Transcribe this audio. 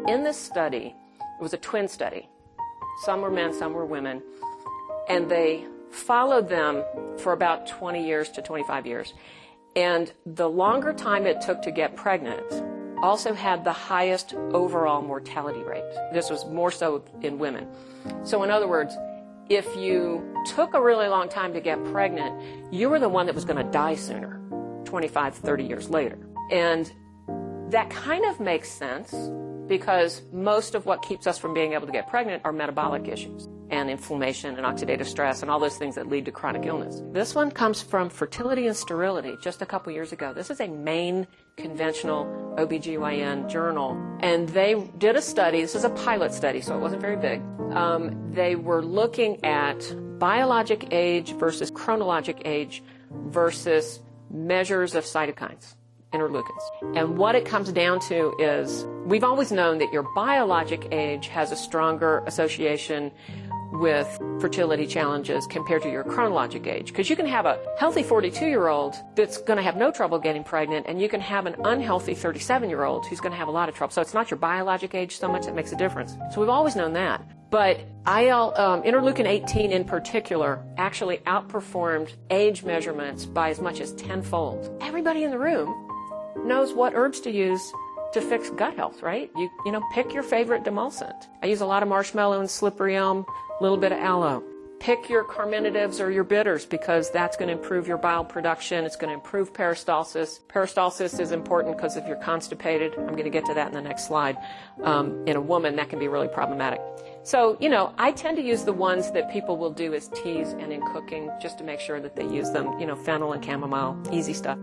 in this study, it was a twin study. Some were men, some were women. And they followed them for about 20 years to 25 years. And the longer time it took to get pregnant also had the highest overall mortality rate. This was more so in women. So in other words, if you took a really long time to get pregnant, you were the one that was going to die sooner, 25, 30 years later. And that kind of makes sense because most of what keeps us from being able to get pregnant are metabolic issues and inflammation and oxidative stress and all those things that lead to chronic illness. This one comes from Fertility and Sterility just a couple years ago. This is a main conventional OBGYN journal, and they did a study. This is a pilot study, so it wasn't very big. They were looking at biologic age versus chronologic age versus measures of cytokines, interleukins. And what it comes down to is we've always known that your biologic age has a stronger association with fertility challenges compared to your chronologic age. Because you can have a healthy 42-year-old that's going to have no trouble getting pregnant, and you can have an unhealthy 37-year-old who's going to have a lot of trouble. So it's not your biologic age so much that makes a difference. So we've always known that. But interleukin 18 in particular actually outperformed age measurements by as much as 10-fold. Everybody in the room knows what herbs to use to fix gut health, right? You know, pick your favorite demulcent. I use a lot of marshmallow and slippery elm, a little bit of aloe. Pick your carminatives or your bitters because that's going to improve your bile production. It's going to improve peristalsis. Peristalsis is important because if you're constipated, I'm going to get to that in the next slide, in a woman, that can be really problematic. So, you know, I tend to use the ones that people will do as teas and in cooking just to make sure that they use them, you know, fennel and chamomile, easy stuff.